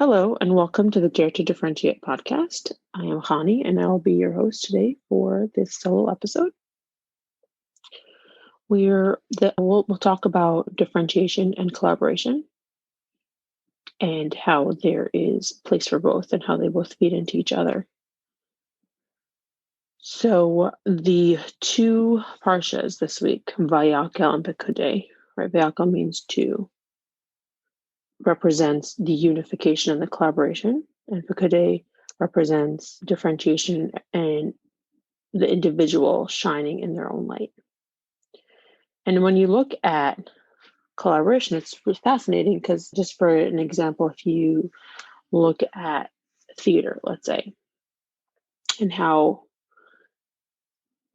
Hello, and welcome to the Dare to Differentiate podcast. I am Hani, and I will be your host today for this solo episode. We'll talk about differentiation and collaboration, and how there is place for both, and how they both feed into each other. So the two parshas this week, Vayakel and Pekudei, right? Vayakel means two, represents the unification and the collaboration, and Pekudei represents differentiation and the individual shining in their own light. And when you look at collaboration, it's fascinating because, just for an example, if you look at theater, let's say, and how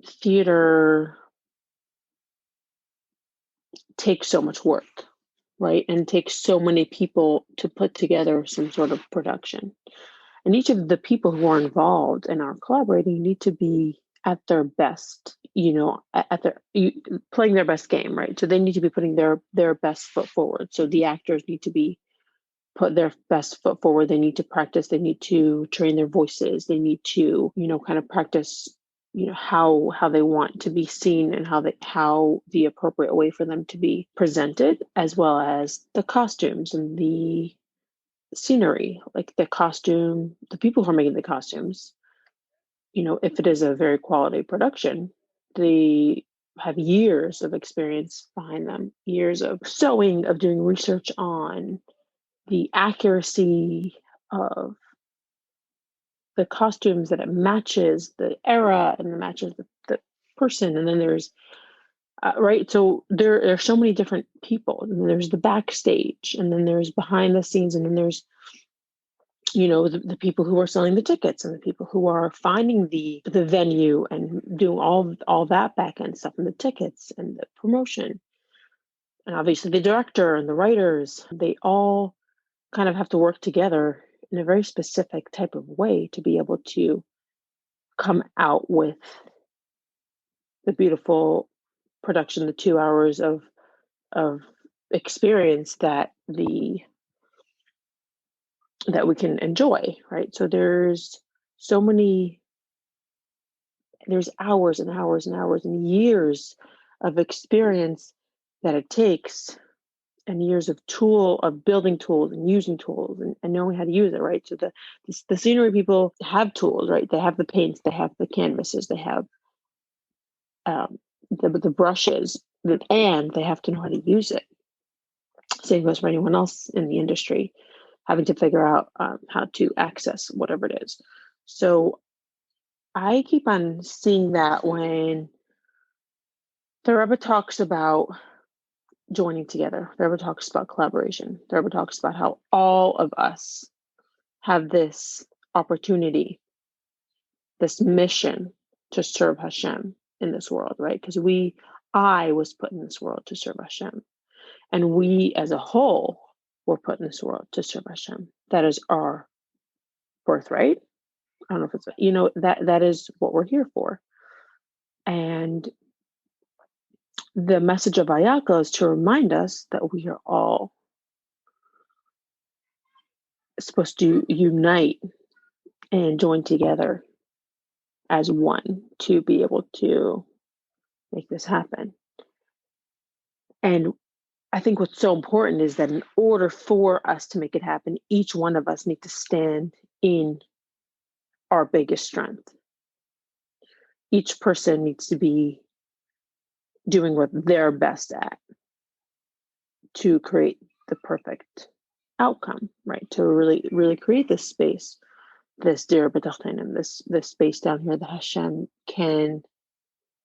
theater takes so much work, right? And takes so many people to put together some sort of production. And each of the people who are involved and are collaborating need to be at their best, at their playing their best game, right? So they need to be putting their best foot forward. So the actors need to be put their best foot forward. They need to practice. They need to train their voices. They need to, kind of practice, how they want to be seen, and how the appropriate way for them to be presented, as well as the costumes and the scenery, like the costume, the people who are making the costumes. If it is a very quality production, they have years of experience behind them, years of sewing, of doing research on the accuracy of the costumes, that it matches the era and it matches the person. And then there's right. So there are so many different people. And then there's the backstage, and then there's behind the scenes, and then there's the people who are selling the tickets, and the people who are finding the venue and doing all that back end stuff, and the tickets and the promotion, and obviously the director and the writers. They all kind of have to work together in a very specific type of way to be able to come out with the beautiful production, the 2 hours of experience that we can enjoy, right? So there's hours and hours and hours and years of experience that it takes, and years of building tools and using tools, and knowing how to use it, right? So the scenery people have tools, right? They have the paints, they have the canvases, they have the brushes, and they have to know how to use it. Same goes for anyone else in the industry, having to figure out how to access whatever it is. So I keep on seeing that when the Rebbe talks about joining together, the Rebbe talks about collaboration, the Rebbe talks about how all of us have this opportunity, this mission to serve Hashem in this world, right? Because I was put in this world to serve Hashem. And we as a whole were put in this world to serve Hashem. That is our birthright. I don't know if it's, that is what we're here for. And the message of Ayaka is to remind us that we are all supposed to unite and join together as one to be able to make this happen. And I think what's so important is that in order for us to make it happen, each one of us need to stand in our biggest strength. Each person needs to be doing what they're best at to create the perfect outcome, right? To really, really create this space, this dir b'tachtenim, this space down here that Hashem can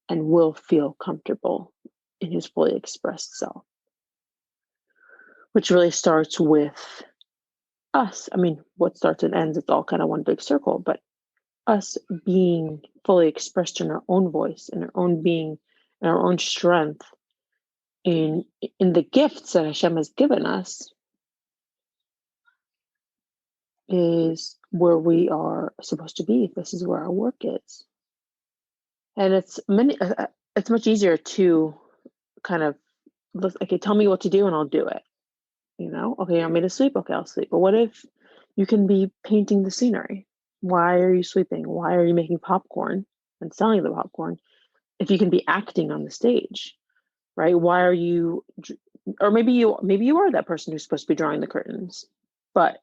and will feel comfortable in his fully expressed self, which really starts with us. I mean, what starts and ends, it's all kind of one big circle, but us being fully expressed in our own voice, in our own being, in our own strength, in the gifts that Hashem has given us, is where we are supposed to be. This is where our work is. And it's much easier to kind of look, okay, tell me what to do and I'll do it. Okay, you want me to sleep? Okay, I'll sleep. But what if You can be painting the scenery. Why are you sweeping? Why are you making popcorn and selling the popcorn if you can be acting on the stage, right? Why are you, or maybe you are that person who's supposed to be drawing the curtains, but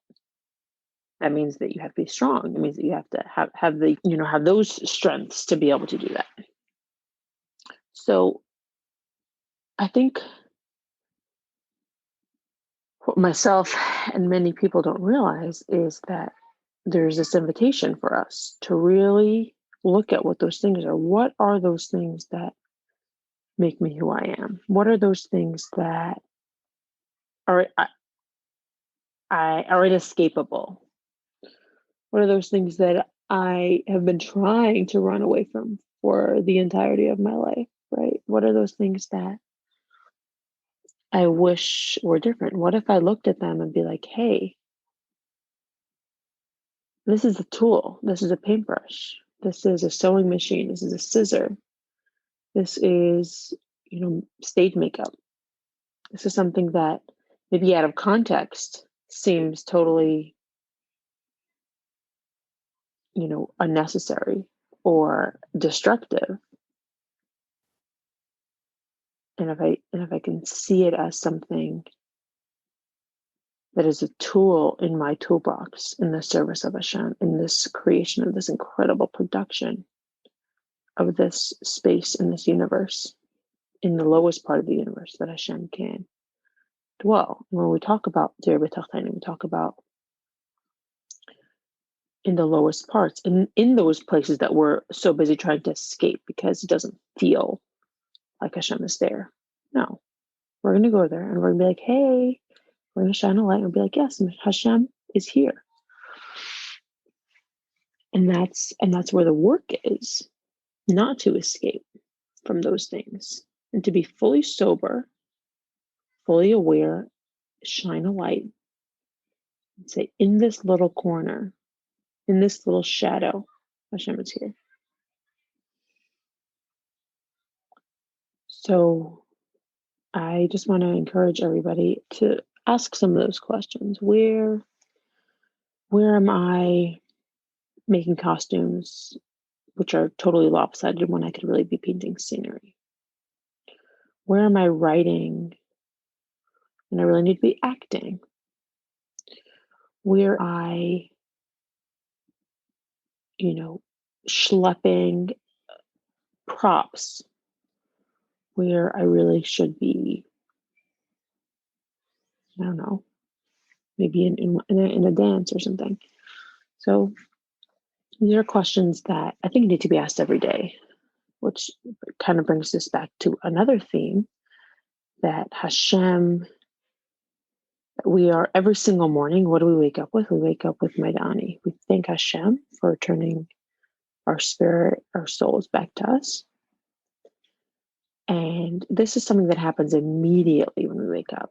that means that you have to be strong. It means that you have to have the, have those strengths to be able to do that. So I think what myself and many people don't realize is that there's this invitation for us to really look at what those things are. What are those things that make me who I am? What are those things that are inescapable? What are those things that I have been trying to run away from for the entirety of my life, right? What are those things that I wish were different? What if I looked at them and be like, hey, this is a tool. This is a paintbrush. This is a sewing machine. This is a scissor. This is, stage makeup. This is something that maybe out of context seems totally, unnecessary or destructive. And if I can see it as something that is a tool in my toolbox in the service of Hashem, in this creation of this incredible production of this space in this universe, in the lowest part of the universe that Hashem can dwell. When we talk about Dir B'Tachtonim, we talk about in the lowest parts, in those places that we're so busy trying to escape because it doesn't feel like Hashem is there. No, we're going to go there and we're going to be like, hey, we're going to shine a light and be like, yes, Hashem is here. And that's where the work is, not to escape from those things and to be fully sober, fully aware, shine a light and say, in this little corner, in this little shadow, Hashem is here. So I just want to encourage everybody to ask some of those questions. Where am I making costumes which are totally lopsided when I could really be painting scenery? Where am I writing when I really need to be acting? Where I, schlepping props where I really should be, I don't know, maybe in a dance or something. So these are questions that I think need to be asked every day, which kind of brings us back to another theme that Hashem, we are every single morning. What do we wake up with? We wake up with Maidani. We thank Hashem for turning our spirit, our souls back to us. And this is something that happens immediately when we wake up.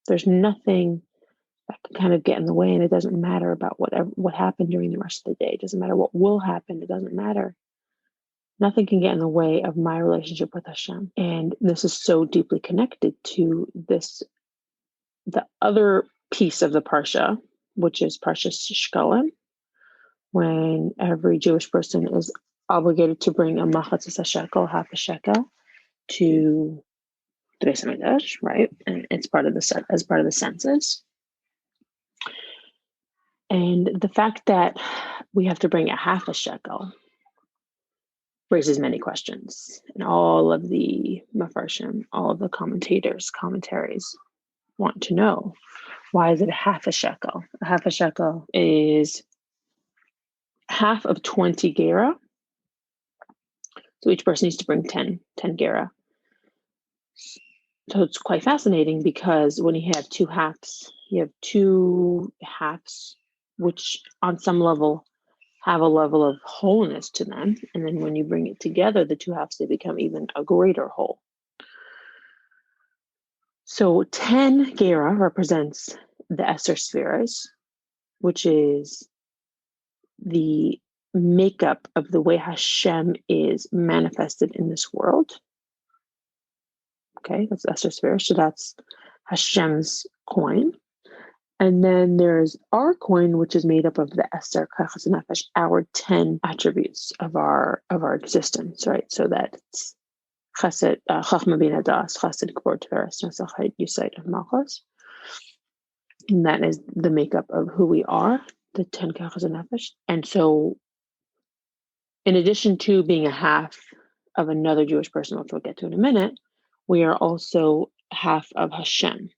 There's nothing that can kind of get in the way, and it doesn't matter about what happened during the rest of the day. It doesn't matter what will happen. It doesn't matter. Nothing can get in the way of my relationship with Hashem. And this is so deeply connected to the other piece of the Parsha, which is Parsha Shkalim, when every Jewish person is obligated to bring a machatzis shekel, half a shekel, to the Beis Hamikdash, right? And it's part of the census. And the fact that we have to bring a half a shekel raises many questions. And all of the mafarshim, all of the commentaries want to know, why is it a half a shekel? A half a shekel is half of 20 gera. So each person needs to bring 10 gera. So it's quite fascinating because when you have two halves, which on some level have a level of wholeness to them. And then when you bring it together, the two halves, they become even a greater whole. So 10 gera represents the Esther spheres, which is the makeup of the way Hashem is manifested in this world. Okay, that's Esther sphere. So that's Hashem's coin. And then there's our coin, which is made up of the Esther, Chachas Nefesh, our 10 attributes of our existence, right? So that's Chesed, Chachma Bina Das, Chesed, Kavod, Tiferes, Nesach, Yesod, and Malchus. And that is the makeup of who we are, the 10 Chachas Nefesh. And so, in addition to being a half of another Jewish person, which we'll get to in a minute, we are also half of Hashem.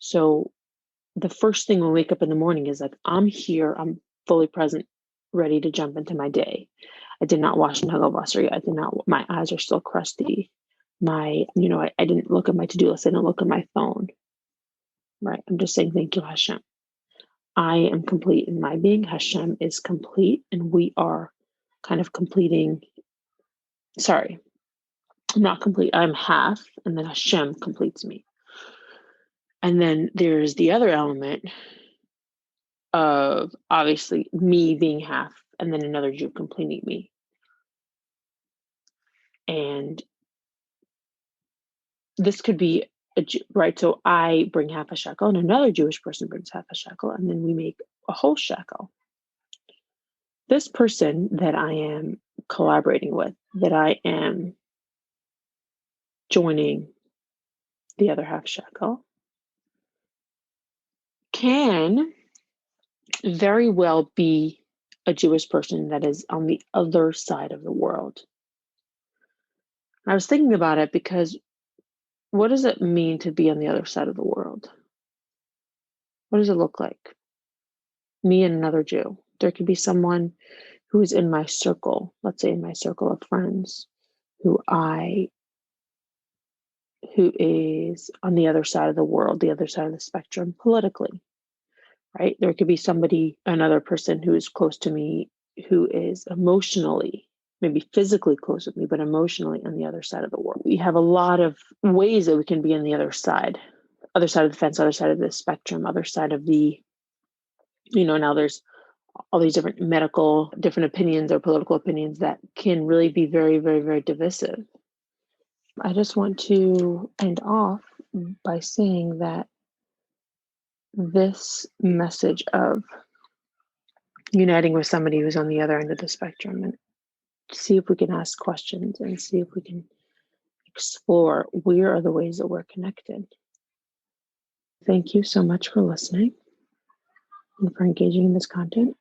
So the first thing when we wake up in the morning is like, I'm here, I'm fully present, ready to jump into my day. I did not wash Nagelwasser yet. My eyes are still crusty. I didn't look at my to-do list. I didn't look at my phone, right? I'm just saying, thank you, Hashem. I am complete in my being. Hashem is complete, and we are kind of completing. Sorry, I'm not complete. I'm half, and then Hashem completes me. And then there's the other element of obviously me being half and then another Jew completing me. And this could be right. So I bring half a shekel and another Jewish person brings half a shekel, and then we make a whole shekel. This person that I am collaborating with, that I am joining the other half shekel, can very well be a Jewish person that is on the other side of the world. I was thinking about it because what does it mean to be on the other side of the world? What does it look like? Me and another Jew. There could be someone who is in my circle, let's say in my circle of friends, who is on the other side of the world, the other side of the spectrum politically, right? There could be another person who is close to me, who is emotionally, maybe physically close with me, but emotionally on the other side of the world. We have a lot of ways that we can be on the other side of the fence, other side of the spectrum, other side of the, now there's all these different different opinions or political opinions that can really be very, very, very divisive. I just want to end off by saying that this message of uniting with somebody who's on the other end of the spectrum, and see if we can ask questions and see if we can explore where are the ways that we're connected. Thank you so much for listening and for engaging in this content.